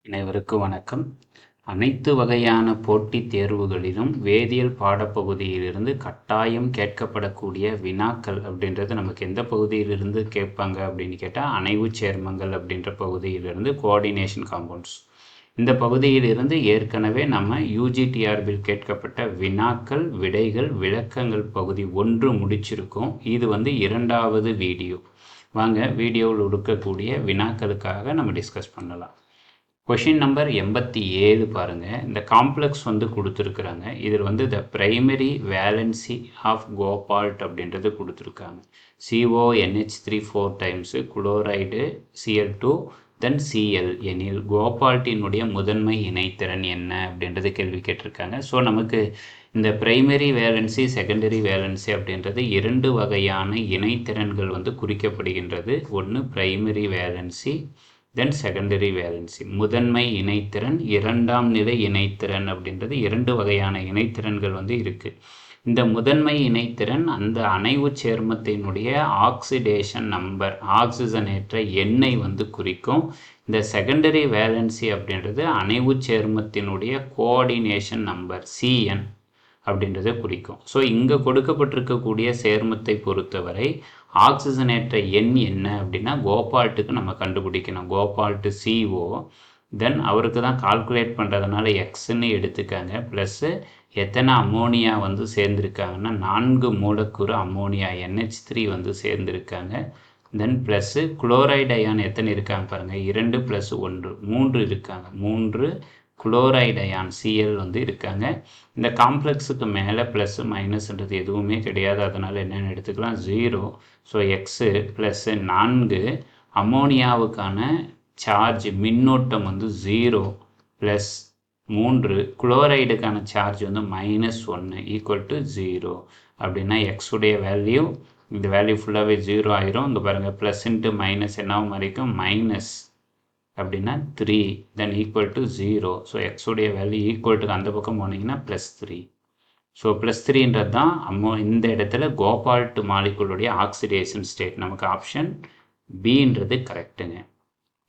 அனைவருக்கும் வணக்கம். அனைத்து வகையான போட்டித் தேர்வுகளிலும் வேதியியல் பாடப்பகுதியிலிருந்து கட்டாயம் கேட்கப்படக்கூடிய வினாக்கள் அப்படின்றது நமக்கு எந்த பகுதியிலிருந்து கேட்பாங்க அப்படின்னு கேட்டால் அணைவுச் சேர்மங்கள் அப்படின்ற பகுதியிலிருந்து கோஆர்டினேஷன் காம்பவுண்ட்ஸ். இந்த பகுதியிலிருந்து ஏற்கனவே நம்ம யூஜிடிஆர்பியில் கேட்கப்பட்ட வினாக்கள், விடைகள், விளக்கங்கள் பகுதி 1 முடிச்சிருக்கோம். இது இரண்டாவது வீடியோ. வாங்க வீடியோவில் இருக்கக்கூடிய வினாக்களுக்காக நம்ம டிஸ்கஸ் பண்ணலாம். கொஷின் நம்பர் 87 பாருங்கள். இந்த காம்ப்ளெக்ஸ் கொடுத்துருக்குறாங்க. இதில் the primary valency of cobalt அப்படின்றது கொடுத்துருக்காங்க. CONH3 4 டைம்ஸு குளோரைடு Cl2 தென் Cl எனில் கோபால்ட்டினுடைய முதன்மை இணைத்திறன் என்ன அப்படின்றது கேள்வி கேட்டிருக்காங்க. ஸோ நமக்கு இந்த பிரைமரி வேலன்சி, செகண்டரி வேலன்சி அப்படின்றது 2 வகையான இணைத்திறன்கள் குறிக்கப்படுகின்றது. ஒன்று பிரைமரி வேலன்சி, தென் செகண்டரி வேலன்சி. முதன்மை இணைத்திறன், இரண்டாம் நிலை இணைத்திறன் அப்படின்றது 2 வகையான இணைத்திறன்கள் இருக்குது. இந்த முதன்மை இணைத்திறன் அந்த அணைவு சேர்மத்தினுடைய ஆக்சிடேஷன் நம்பர், ஆக்சிஜனேற்ற எண்ணை குறிக்கும். இந்த செகண்டரி வேலன்சி அப்படின்றது அணைவு சேர்மத்தினுடைய கோஆர்டினேஷன் நம்பர் CN அப்படின்றத குறிக்கும். ஸோ இங்கே கொடுக்கப்பட்டிருக்கக்கூடிய சேர்மத்தை பொறுத்தவரை ஆக்சிஜனேற்ற எண் என்ன அப்படின்னா கோபால்ட்டுக்கு நம்ம கண்டுபிடிக்கணும். கோபால்ட்டு CO, தென் அவருக்கு தான் கால்குலேட் பண்ணுறதுனால எக்ஸ்ன்னு எடுத்துக்காங்க. ப்ளஸ்ஸு எத்தனை அமோனியா சேர்ந்துருக்காங்கன்னா 4 மூலக்கூறு அமோனியா NH3 சேர்ந்துருக்காங்க. தென் ப்ளஸ்ஸு குளோரைடு அயான் எத்தனை இருக்காங்க பாருங்கள், 2 + 1 3 இருக்காங்க. 3 குளோரைடு அயான் Cl இருக்காங்க. இந்த காம்ப்ளெக்ஸுக்கு மேலே ப்ளஸ் மைனஸ்ன்றது எதுவுமே கிடையாது. அதனால் என்னென்னு எடுத்துக்கலாம் 0. ஸோ எக்ஸு ப்ளஸ்ஸு 4 அமோனியாவுக்கான சார்ஜ் மின்னோட்டம் 0 ப்ளஸ் 3 குளோரைடுக்கான சார்ஜ் -1 ஈக்குவல் டு 0. அப்படின்னா எக்ஸுடைய வேல்யூ, இந்த வேல்யூ ஃபுல்லாகவே 0 ஆயிரும். இங்கே பாருங்கள் ப்ளஸ் இன்ட்டு மைனஸ் என்னாவும் வரைக்கும் மைனஸ் அப்படின்னா 3 தென் ஈக்குவல் டு 0. ஸோ எக்ஸுடைய வேல்யூ ஈக்குவல் டு அந்த பக்கம் போனீங்கன்னா +3. ஸோ +3ன்றது தான் இந்த இடத்துல கோபால்ட் மாலிகுலுடைய ஆக்சிடேஷன் ஸ்டேட். நமக்கு ஆப்ஷன் பின்றது கரெக்டுங்க.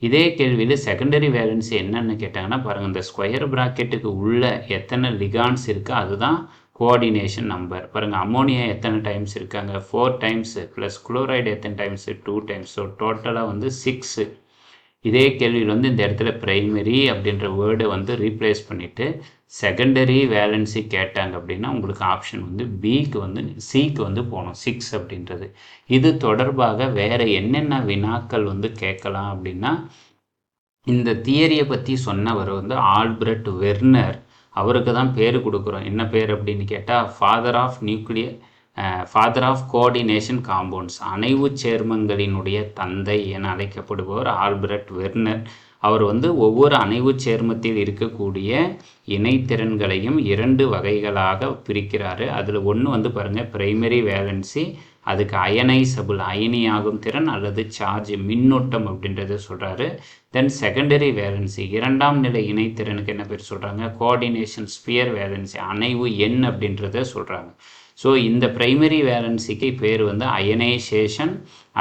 இதே கேள்வியில் செகண்டரி வேலன்சி என்னன்னு கேட்டாங்கன்னா பாருங்கள், இந்த ஸ்கொயர் ப்ராக்கெட்டுக்கு உள்ள எத்தனை லிகான்ஸ் இருக்குது அதுதான் கோஆர்டினேஷன் நம்பர். பாருங்கள் அமோனியா எத்தனை டைம்ஸ் இருக்காங்க 4 டைம்ஸு, ப்ளஸ் குளோரைடு எத்தனை டைம்ஸு 2 டைம்ஸ். ஸோ டோட்டலாக 6. இதே கேள்வியில் இந்த இடத்துல பிரைமரி அப்படின்ற வேர்டை ரீப்ளேஸ் பண்ணிவிட்டு செகண்டரி வேலன்சி கேட்டாங்க அப்படின்னா உங்களுக்கு ஆப்ஷன் பிக்கு சிக்கு போகணும் 6 அப்படின்றது. இது தொடர்பாக வேறு என்னென்ன வினாக்கள் கேட்கலாம் அப்படின்னா, இந்த தியரியை பற்றி சொன்னவர் ஆல்பர்ட் வெர்னர். அவருக்கு தான் பேர் கொடுக்குறோம். என்ன பேர் அப்படின்னு கேட்டால் ஃபாதர் ஆஃப் கோஆர்டினேஷன் காம்பவுண்ட்ஸ், அணைவு சேர்மங்களினுடைய தந்தை என அழைக்கப்படுபவர் ஆல்பர்ட் வெர்னர். அவர் ஒவ்வொரு அணைவு சேர்மத்தில் இருக்கக்கூடிய இணைத்திறன்களையும் 2 வகைகளாக பிரிக்கிறாரு. அதில் ஒன்று பாருங்கள் பிரைமரி வேலன்சி, அதுக்கு அயனைசபிள் அயனியாகும் திறன் அல்லது சார்ஜ் மின்னோட்டம் அப்படின்றத சொல்கிறாரு. தென் செகண்டரி வேலன்சி, இரண்டாம் நிலை இணைத்திறனுக்கு என்ன பேர் சொல்கிறாங்க, கோஆர்டினேஷன் ஸ்பியர் வேலன்சி, அணைவு எண் அப்படின்றத சொல்கிறாங்க. ஸோ இந்த பிரைமரி வேலன்சிக்கு பேர் அயனைசேஷன்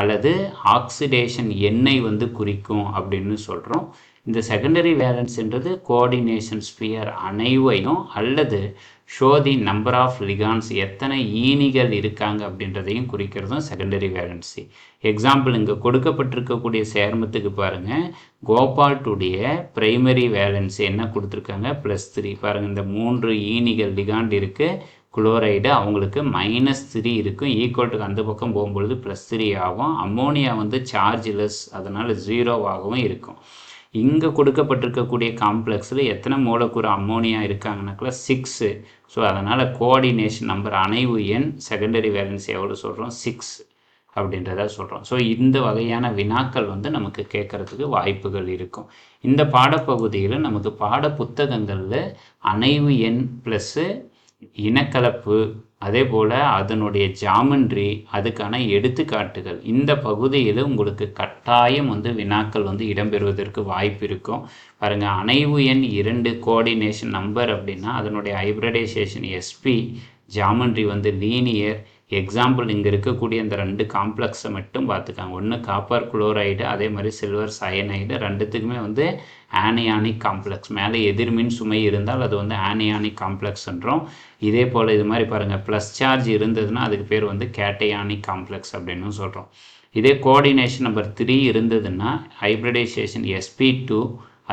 அல்லது ஆக்சிடேஷன் எண்ணை குறிக்கும் அப்படின்னு சொல்கிறோம். இந்த செகண்டரி வேலன்ஸ்ன்றது கோஆர்டினேஷன் ஸ்பியர் அணைவையும் அல்லது show the number of ligands எத்தனை ஈனிகள் இருக்காங்க அப்படின்றதையும் குறிக்கிறதும் செகண்டரி வேலன்சி. எக்ஸாம்பிள் இங்கே கொடுக்கப்பட்டிருக்கக்கூடிய சேர்மத்துக்கு பாருங்கள், கோபால்ட்டுடைய பிரைமரி வேலன்சி என்ன கொடுத்துருக்காங்க +3. பாருங்கள் இந்த 3 ஈனிகள் லிகாண்ட் இருக்குது. குளோரைடு அவங்களுக்கு -3 இருக்கும். ஈக்குவல் டு அந்த பக்கம் போகும்பொழுது +3 ஆகும். அம்மோனியா சார்ஜ்லெஸ், அதனால் 0வாகவும் இருக்கும். இங்கே கொடுக்கப்பட்டிருக்கக்கூடிய காம்ப்ளெக்ஸில் எத்தனை மூலக்கூறு அம்மோனியா இருக்காங்கனாக்கா 6. ஸோ அதனால் கோஆர்டினேஷன் நம்பர் அணைவு எண் செகண்டரி வேலன்சி எவ்வளோ சொல்கிறோம் 6 அப்படின்றத சொல்கிறோம். ஸோ இந்த வகையான வினாக்கள் நமக்கு கேட்குறதுக்கு வாய்ப்புகள் இருக்கும். இந்த பாடப்பகுதியில் நமக்கு பாட புத்தகங்களில் அணைவு எண் ப்ளஸ்ஸு இனக்கலப்பு, அதே போல் அதனுடைய ஜாமெண்ட்ரி, அதுக்கான எடுத்துக்காட்டுகள், இந்த பகுதியில் உங்களுக்கு கட்டாயம் வினாக்கள் இடம்பெறுவதற்கு வாய்ப்பு இருக்கும். பாருங்கள் அணைவு எண் 2 கோஆர்டினேஷன் நம்பர் அப்படின்னா அதனுடைய hybridisation SP, geometry linear, example இங்கே இருக்கக்கூடிய இந்த 2 காம்ப்ளெக்ஸை மட்டும் பார்த்துக்காங்க. ஒன்று காப்பர் குளோரைடு, அதே மாதிரி சில்வர் சயனைடு, ரெண்டுத்துக்குமே வந்து ஆனியானிக் காம்ப்ளெக்ஸ். மேலே எதிர்மின் சுமை இருந்தால் அது வந்து ஆனியானிக் காம்ப்ளெக்ஸ்ன்றோம். இதே போல் இது மாதிரி பாருங்கள், ப்ளஸ் சார்ஜ் இருந்ததுன்னா அதுக்கு பேர் வந்து கேட்டையானிக் காம்ப்ளெக்ஸ் அப்படின்னு சொல்கிறோம். இதே கோஆர்டினேஷன் நம்பர் 3 இருந்ததுன்னா ஹைப்ரிடைசேஷன் sp2,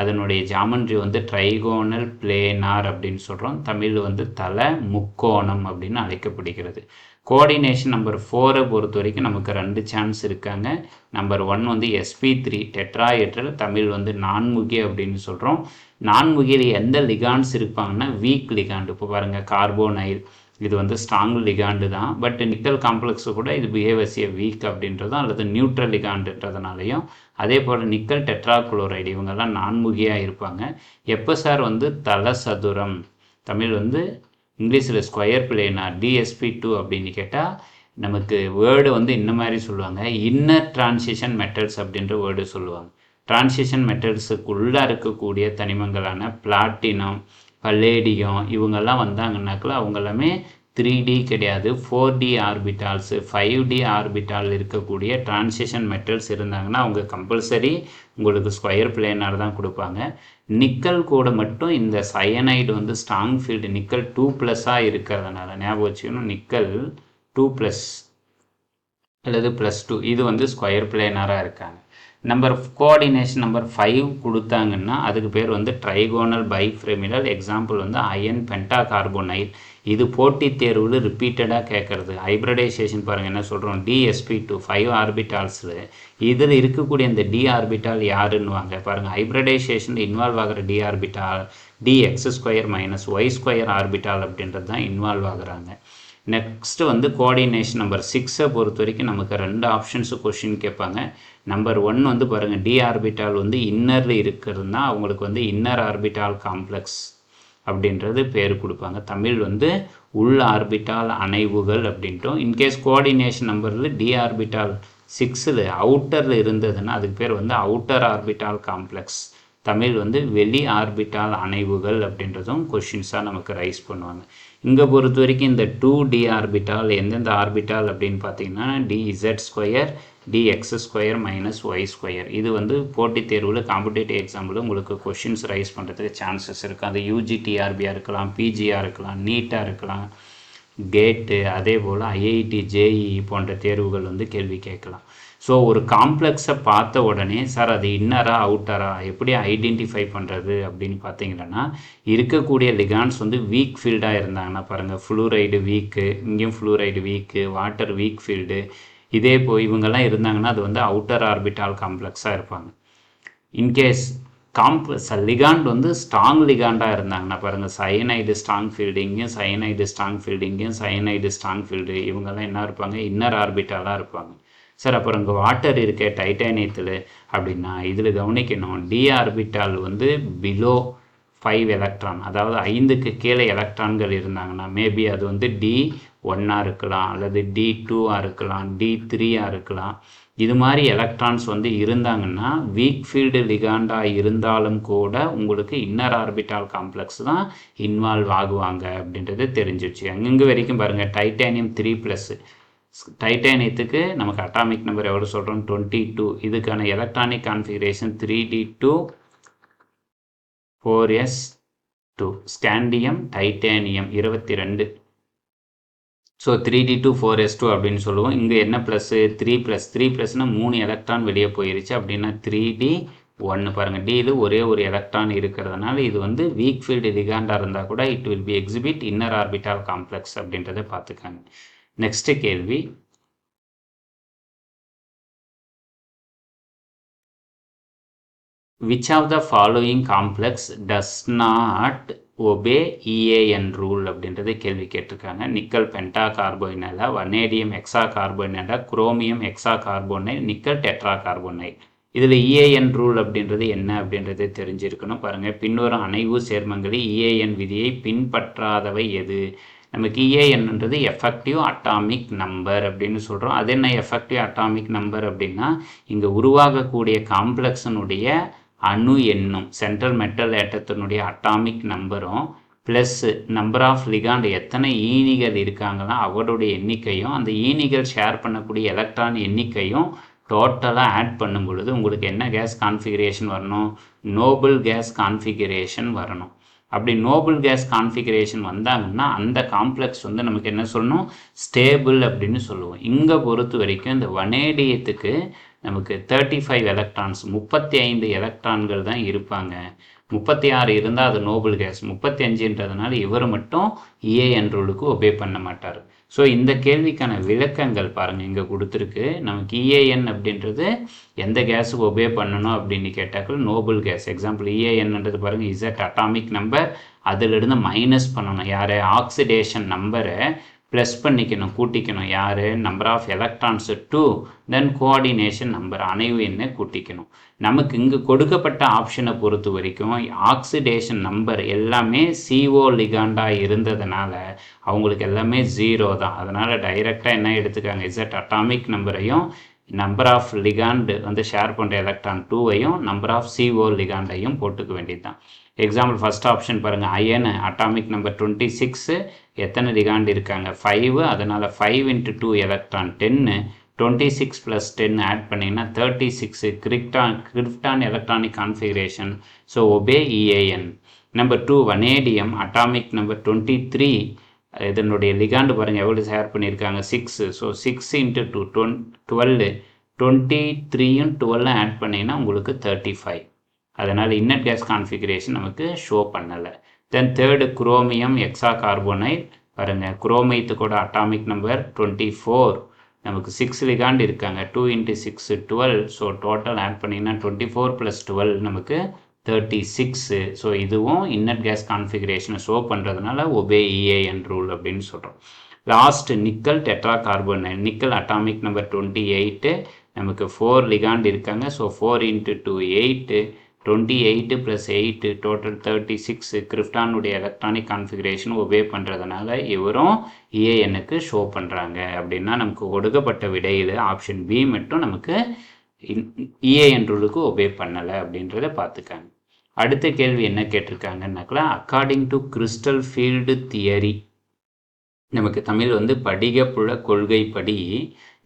அதனுடைய ஜாமெண்ட்ரி வந்து ட்ரைகோனல் பிளேனார் அப்படின்னு சொல்கிறோம். தமிழ் வந்து தலை முக்கோணம் அப்படின்னு அழைக்கப்படுகிறது. கோஆர்டினேஷன் நம்பர் 4 பொறுத்த வரைக்கும் நமக்கு 2 சான்ஸ் இருக்காங்க. நம்பர் 1 வந்து sp3 டெட்ராஹெட்ரல், தமிழ் வந்து நான்முகி அப்படின்னு சொல்கிறோம். நான்முகியில் எந்த லிகாண்ட்ஸ் இருப்பாங்கன்னா வீக் லிகாண்ட். இப்போ பாருங்கள், கார்போனைல் இது வந்து ஸ்ட்ராங் லிகாண்டு தான், பட் நிக்கல் காம்ப்ளெக்ஸு கூட இது பிஹேவ் ஏ வீக் அப்படின்றதும் அல்லது நியூட்ரல் லிகாண்டுன்றதுனாலையும், அதே போல் நிக்கல் டெட்ராகுளோரைடு இவங்கெல்லாம் நான்முகியாக இருப்பாங்க. எப்போ சார் வந்து தல சதுரம், தமிழ் வந்து இங்கிலீஷில் ஸ்கொயர் பிளேனார் DSP2 அப்படின்னு கேட்டால் நமக்கு வேர்டு வந்து இந்த மாதிரி சொல்லுவாங்க, இன்னர் டிரான்சிஷன் மெட்டல்ஸ் அப்படின்ற வேர்டு சொல்லுவாங்க. டிரான்சிஷன் மெட்டல்ஸுக்குள்ளே இருக்கக்கூடிய தனிமங்களான பிளாட்டினம், பல்லேடியம் இவங்கெல்லாம் வந்தாங்கன்னாக்கில் அவங்க எல்லாமே 3D கிடையாது, 4D ஆர்பிட்டால்ஸ், 5D ஆர்பிட்டால் இருக்கக்கூடிய டிரான்சிஷன் மெட்டல்ஸ் இருந்தாங்கன்னா அவங்க கம்பல்சரி உங்களுக்கு ஸ்கொயர் பிளேனார் தான் கொடுப்பாங்க. நிக்கல் கூட மட்டும் இந்த சயனைடு வந்து ஸ்ட்ராங் ஃபீல்டு நிக்கல் 2+ இருக்கிறதுனால ஞாபகம் வச்சுக்கணும், நிக்கல் 2+ அல்லது +2 இது வந்து ஸ்கொயர் பிளேனாராக இருக்காங்க. கோஆர்டினேஷன் நம்பர் 5 கொடுத்தாங்கன்னா அதுக்கு பேர் வந்து ட்ரைகோனல் பைஃப்ரெமினல். எக்ஸாம்பிள் வந்து அயன் பென்டாகார்போனைல். இது போட்டித் தேர்வில் ரிப்பீட்டடாக கேட்குறது. ஹைப்ரிடைசேஷன் பாருங்கள் என்ன சொல்கிறோம், DSP2 5 ஆர்பிட்டால்ஸில் இதில் இருக்கக்கூடிய இந்த D ஆர்பிட்டால் யாருன்னுவாங்க பாருங்கள். ஹைப்ரிடைசேஷன் இன்வால்வ் ஆகிற D orbital dx² - y² orbital அப்படின்றது தான் இன்வால்வ் ஆகுறாங்க. நெக்ஸ்ட்டு வந்து கோஆர்டினேஷன் நம்பர் 6 பொறுத்த வரைக்கும் நமக்கு 2 ஆப்ஷன்ஸு கொஷின் கேட்பாங்க. நம்பர் 1 வந்து பாருங்கள், D ஆர்பிட்டால் வந்து இன்னரில் இருக்கிறதுனா அவங்களுக்கு வந்து இன்னர் ஆர்பிட்டால் காம்ப்ளெக்ஸ் அப்படின்றது பேர் கொடுப்பாங்க. தமிழ் வந்து உள் ஆர்பிட்டால் அணைவுகள் அப்படின்ட்டோம். இன்கேஸ் கோஆர்டினேஷன் நம்பரில் D ஆர்பிட்டால் 6 அவுட்டரில் இருந்ததுன்னா அதுக்கு பேர் வந்து அவுட்டர் ஆர்பிட்டால் காம்ப்ளெக்ஸ். தமிழ் வந்து வெளி ஆர்பிட்டால் அணைவுகள் அப்படின்றதும் கொஷின்ஸாக நமக்கு ரைஸ் பண்ணுவாங்க. இங்கே பொறுத்த வரைக்கும் இந்த 2D ஆர்பிட்டால் எந்தெந்த ஆர்பிட்டால் அப்படின்னு பார்த்தீங்கன்னா DZ² dx² - y². இது வந்து போட்டித் தேர்வில் காம்படிட்டிவ் எக்ஸாம்பிள் உங்களுக்கு கொஷின்ஸ் ரைஸ் பண்ணுறதுக்கு சான்சஸ் இருக்குது. அது UGTRBயாக இருக்கலாம், PGயாக இருக்கலாம், நீட்டாக இருக்கலாம், கேட்டு, அதே போல் IIT JEE போன்ற தேர்வுகள் வந்து கேள்வி கேட்கலாம். ஸோ ஒரு காம்ப்ளெக்ஸை பார்த்த உடனே சார் அது இன்னரா அவுட்டரா எப்படி ஐடென்டிஃபை பண்ணுறது அப்படின்னு பார்த்தீங்கன்னா, இருக்கக்கூடிய லிகான்ஸ் வந்து வீக் ஃபீல்டாக இருந்தாங்கன்னா பாருங்கள், ஃப்ளூரைடு வீக்கு, இங்கேயும் fluoride week, water week field, இதே இவங்கெல்லாம் இருந்தாங்கன்னா அது வந்து அவுட்டர் ஆர்பிட்டால் காம்ப்ளெக்ஸாக இருப்பாங்க. இன்கேஸ் லிகாண்ட் வந்து ஸ்ட்ராங் லிகாண்டாக இருந்தாங்கன்னா பாருங்கள், சயனைடு ஸ்ட்ராங் ஃபீல்டு, இங்கேயும் சயனைடு ஸ்ட்ராங் ஃபீல்டு, இங்கேயும் சயனைடு ஸ்ட்ராங் ஃபீல்டு, இவங்கெல்லாம் என்ன இருப்பாங்க, இன்னர் ஆர்பிட்டாலாக இருப்பாங்க. சார் அப்புறம் இங்கே வாட்டர் இருக்கே டைட்டானியத்தில் அப்படின்னா இதில் கவனிக்கணும், D ஆர்பிட்டால் வந்து பிலோ 5 எலக்ட்ரான், அதாவது 5க்கு கீழே எலக்ட்ரான்கள் இருந்தாங்கன்னா மேபி அது வந்து D1 இருக்கலாம், அல்லது D2 இருக்கலாம், D3 இருக்கலாம். இது மாதிரி எலக்ட்ரான்ஸ் வந்து இருந்தாங்கன்னா வீக் ஃபீல்டு லிகாண்டாக இருந்தாலும் கூட உங்களுக்கு இன்னர் ஆர்பிட்டால் காம்ப்ளெக்ஸ் தான் இன்வால்வ் ஆகுவாங்க அப்படின்றது தெரிஞ்சிடுச்சு. அங்கங்கே வரைக்கும் பாருங்கள், டைட்டானியம் 3+, டைட்டானியத்துக்கு நமக்கு அட்டாமிக் நம்பர் எவ்வளோ சொல்கிறோம், 22. இதுக்கான electronic configuration 3D2 4s2. Scandium titanium 22. So 3D2 4s2 அப்படின்னு சொல்லுவோம். இங்கே என்ன +3 3+3+னா 3 எலக்ட்ரான் வெளியே போயிருச்சு அப்படின்னா 3D1 பாருங்கள். Dயில் ஒரே ஒரு எலக்ட்ரான் இருக்கிறதுனால இது வந்து வீக் ஃபீல்டு லிகாண்டாக இருந்தால் கூட it will B exhibit inner orbital complex அப்படின்றத பார்த்துக்காங்க. நெக்ஸ்ட் கேள்வி, which of the following complex does not obey EAN rule அப்படின்றது கேள்வி கேட்டிருக்காங்க. நிக்கல் பென்டா கார்போனைலா, வனேடியம் எக்ஸா கார்போனைலா, குரோமியம் எக்ஸா கார்போனைல், நிக்கல் டெட்ரா கார்போனைல். இதில் EAN ரூல் அப்படின்றது என்ன அப்படின்றத தெரிஞ்சிருக்கணும். பாருங்கள், பின்வரும் அணைவு சேர்மங்களில் EAN விதியை பின்பற்றாதவை எது? நமக்கு EANன்றது எஃபெக்டிவ் அட்டாமிக் நம்பர் அப்படின்னு சொல்கிறோம். அது என்ன எஃபெக்டிவ் அட்டாமிக் நம்பர் அப்படின்னா, இங்கே உருவாகக்கூடிய காம்ப்ளெக்ஸனுடைய அணு எண்ணும் சென்ட்ரல் மெட்டல் ஏட்டத்தினுடைய அட்டாமிக் நம்பரும் ப்ளஸ் நம்பர் ஆஃப் லிகாண்ட் எத்தனை ஈனிகள் இருக்காங்கன்னா அவருடைய எண்ணிக்கையும் அந்த ஈனிகள் ஷேர் பண்ணக்கூடிய எலக்ட்ரான் எண்ணிக்கையும் டோட்டலாக ஆட் பண்ணும் பொழுது உங்களுக்கு என்ன கேஸ் கான்ஃபிகரேஷன் வரணும்? நோபல் கேஸ் கான்ஃபிகரேஷன் வரணும். அப்படி நோபல் கேஸ் கான்ஃபிகரேஷன் வந்தாங்கன்னா அந்த காம்ப்ளெக்ஸ் வந்து நமக்கு என்ன சொல்லணும்? ஸ்டேபிள் அப்படின்னு சொல்லுவோம். இங்கே பொறுத்த வரைக்கும் இந்த வனேடியத்துக்கு நமக்கு 35 எலக்ட்ரான்ஸ் 35 எலக்ட்ரான்கள் தான் இருப்பாங்க. 36 இருந்தால் அது நோபல் கேஸ், 35ன்றதுனால இவர் மட்டும் EAN ரூலுக்கு ஒபே பண்ண மாட்டார். ஸோ இந்த கேள்விக்கான விளக்கங்கள் பாருங்கள் இங்கே கொடுத்துருக்கு. நமக்கு EAN அப்படின்றது எந்த கேஸுக்கு ஒபே பண்ணணும் அப்படின்னு கேட்டாக்கள் நோபல் கேஸ். எக்ஸாம்பிள் EANன்றது பாருங்கள் இசட் அட்டாமிக் நம்பர், அதிலிருந்து மைனஸ் பண்ணணும் யார்? ஆக்சிடேஷன் நம்பரை ப்ளஸ் பண்ணிக்கணும், கூட்டிக்கணும். யார்? Number of electrons 2, then coordination number அணைவு எண்ணை கூட்டிக்கணும். நமக்கு இங்கு கொடுக்கப்பட்ட ஆப்ஷனை பொறுத்த வரைக்கும் ஆக்சிடேஷன் நம்பர் எல்லாமே CO லிகாண்டாக இருந்ததுனால அவங்களுக்கு எல்லாமே 0 தான். அதனால் டைரெக்டாக என்ன எடுத்துக்காங்க? இசட் அட்டாமிக் நம்பரையும் நம்பர் ஆஃப் லிகாண்டு வந்து ஷேர் பண்ணுற எலக்ட்ரான் 2வையும் நம்பர் ஆஃப் CO லிகாண்டையும் போட்டுக்க வேண்டியது தான். எக்ஸாம்பிள் ஃபஸ்ட் ஆப்ஷன் பாருங்கள். அயன் அட்டாமிக் நம்பர் 26, எத்தனை லிகாண்ட் இருக்காங்க? 5. அதனால் 5 × 2 எலக்ட்ரான் 10, 26 + 10 ஆட் பண்ணிங்கன்னா 36 krypton electronic configuration. So obey EAN. Number 2 vanadium atomic number 23, இதனுடைய லிகாண்டு பாருங்கள் எவ்வளோ ஷேர் பண்ணியிருக்காங்க? 6. ஸோ 6 × 2 12, 23யும் 12 ஆட் பண்ணிங்கன்னா உங்களுக்கு 35. அதனால் இன்னட் கேஸ் கான்ஃபிகரேஷன் நமக்கு ஷோ பண்ணலை. தென் தேர்டு குரோமியம் எக்ஸா கார்போனைட் பாருங்கள். குரோமைத்துக்கூட அட்டாமிக் நம்பர் 24, நமக்கு 6 லிகாண்ட் இருக்காங்க. 2 × 6 12. ஸோ டோட்டல் ஆட் பண்ணிங்கன்னா 24 + 12 நமக்கு 36. ஸோ இதுவும் இன்னட் கேஸ் கான்ஃபிகரேஷனை ஷோ பண்ணுறதுனால ஒபே EAN ரூல் அப்படின்னு சொல்கிறோம். Last nickel tetra carbonyl. Nickel atomic number 28, நமக்கு 4 லிகாண்ட் இருக்காங்க. So 4 × 2 8, 28 + 8 total 36. கிரிப்டானுடைய எலக்ட்ரானிக் கான்ஃபிகரேஷன் ஒபே பண்ணுறதுனால இவரும் EANக்கு ஷோ பண்ணுறாங்க. அப்படின்னா நமக்கு கொடுக்கப்பட்ட விடையில் ஆப்ஷன் B மட்டும் நமக்கு EAN ரூலுக்கு ஒபே பண்ணலை அப்படின்றத பார்த்துக்காங்க. அடுத்த கேள்வி என்ன கேட்டிருக்காங்கன்னாக்கா, according to crystal field theory, நமக்கு தமிழ் வந்து படிகப்புல கொள்கைப்படி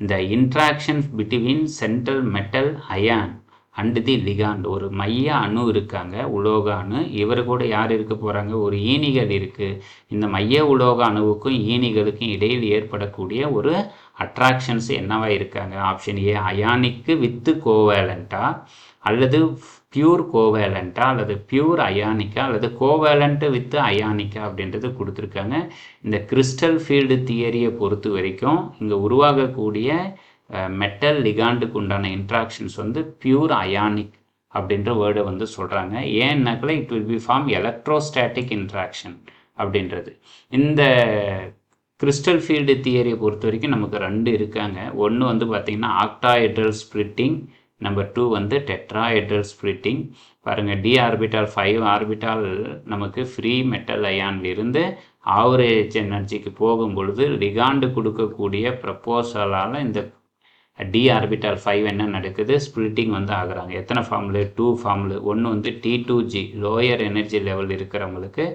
இந்த interaction between central metal ion and the ligand, ஒரு மைய அணு இருக்காங்க, உலோக அணு. இவர் கூட யார் இருக்க போகிறாங்க? ஒரு ஈனிகள் இருக்குது. இந்த மைய உலோக அணுவுக்கும் ஈனிகளுக்கும் இடையில் ஏற்படக்கூடிய ஒரு அட்ராக்ஷன்ஸ் என்னவா இருக்காங்க? ஆப்ஷன் ஏ அயானிக்கு வித்து கோவேலண்டா, அல்லது பியூர் கோவேலண்டா, அல்லது பியூர் அயானிக்கா, அல்லது கோவேலண்ட் வித் அயானிக்கா அப்படின்றது கொடுத்துருக்காங்க. இந்த கிறிஸ்டல் ஃபீல்டு தியரியை பொறுத்த வரைக்கும் இங்கே உருவாகக்கூடிய மெட்டல் லிகாண்டுக்கு உண்டான இன்ட்ராக்ஷன்ஸ் வந்து பியூர் அயானிக் அப்படின்ற வேர்டை வந்து சொல்கிறாங்க. ஏன்னாக்கல it will be form electrostatic interaction அப்படின்றது. இந்த கிறிஸ்டல் ஃபீல்டு தியரியை பொறுத்த வரைக்கும் நமக்கு 2 இருக்காங்க. ஒன்று வந்து பார்த்திங்கன்னா ஆக்டாஹெட்ரல் ஸ்ப்ளிட்டிங், நம்பர் 2 வந்து டெட்ராஹெட்ரல் ஸ்ப்ளிட்டிங். பாருங்கள், d ஆர்பிட்டால் 5 ஆர்பிட்டால் நமக்கு ஃப்ரீ மெட்டல் அயான்லிருந்து ஆவரேஜ் எனர்ஜிக்கு போகும் பொழுது லிகாண்டு கொடுக்கக்கூடிய ப்ரப்போசலால் இந்த d ஆர்பிட்டால் 5 என்ன நடக்குது? ஸ்ப்ளிட்டிங் வந்து ஆகுறாங்க. எத்தனை ஃபார்முலு? 2 ஃபார்முலு. ஒன்று வந்து T2G லோயர் எனர்ஜி லெவல் இருக்கிறவங்களுக்கு,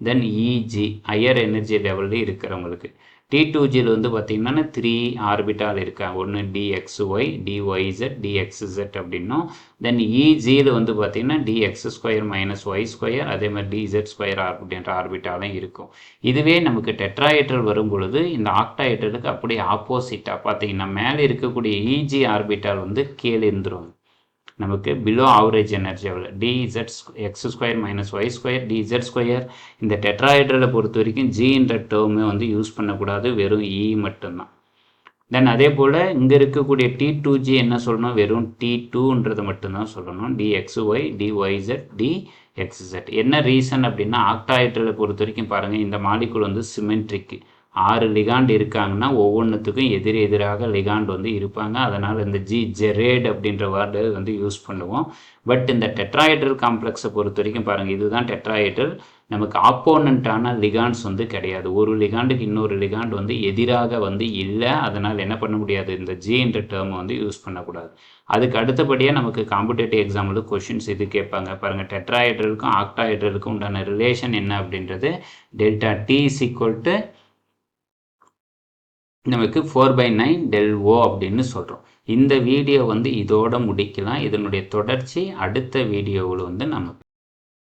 தென் EG ஹையர் எனர்ஜி லெவலில் இருக்கிறவங்களுக்கு. T2Gயில் வந்து பார்த்திங்கன்னா 3 ஆர்பிட்டால் இருக்காங்க. ஒன்று DXY, DYZ, DXZ அப்படின்னும். தென் EGயில் வந்து பார்த்திங்கன்னா DX² - Y², அதே மாதிரி DZ² அப்படின்ற ஆர்பிட்டாலும் இருக்கும். இதுவே நமக்கு டெட்ராஹெட்ரல் வரும் பொழுது இந்த ஆக்டாஹெட்ரலுக்கு அப்படியே ஆப்போசிட்டாக பார்த்திங்கன்னா மேலே இருக்கக்கூடிய EG ஆர்பிட்டால் வந்து கீழே இருந்துரும். நமக்கு பிலோ ஆவரேஜ் எனர்ஜி எவ்வளோ? DZX² - Y² DZ². இந்த டெட்ராஹெட்ரலை பொறுத்த வரைக்கும் ஜின்ற டேர்மே வந்து யூஸ் பண்ணக்கூடாது, வெறும் E மட்டும்தான். தென் அதே போல் இங்கே இருக்கக்கூடிய T2G என்ன சொல்லணும்? வெறும் T2ன்றது மட்டும்தான் சொல்லணும். DXY, DYZ, DXZ. என்ன ரீசன் அப்படின்னா ஆக்டாஹெட்ரலை பொறுத்த வரைக்கும் பாருங்கள், இந்த மாலிகுல் வந்து சிமெட்ரிக். 6 லிகாண்ட் இருக்காங்கன்னா ஒவ்வொன்றுத்துக்கும் எதிராக லிகாண்ட் வந்து இருப்பாங்க. அதனால் இந்த ஜெரேட் அப்படின்ற வேர்டு வந்து யூஸ் பண்ணுவோம். பட் இந்த டெட்ராஹெட்ரல் காம்ப்ளெக்ஸை பொறுத்த வரைக்கும் பாருங்கள், இதுதான் டெட்ராஹெட்ரல். நமக்கு ஆப்போனண்ட்டான லிகாண்ட்ஸ் வந்து கிடையாது. ஒரு லிகாண்டுக்கு இன்னொரு லிகாண்ட் வந்து எதிராக வந்து இல்லை. அதனால் என்ன பண்ண முடியாது, இந்த என்ற டேர்மை வந்து யூஸ் பண்ணக்கூடாது. அதுக்கு அடுத்தபடியாக நமக்கு காம்படேட்டிவ் எக்ஸாம்பிள் கொஷின்ஸ் இது கேட்பாங்க. பாருங்கள், டெட்ராஹெட்ரலுக்கும் ஆக்டாஹெட்ரலுக்கும் உண்டான ரிலேஷன் என்ன அப்படின்றது delta D is equal to நமக்கு 4/9 del O அப்படின்னு சொல்கிறோம். இந்த வீடியோ வந்து இதோட முடிக்கலாம். இதனுடைய தொடர்ச்சி அடுத்த வீடியோவில் வந்து நம்ம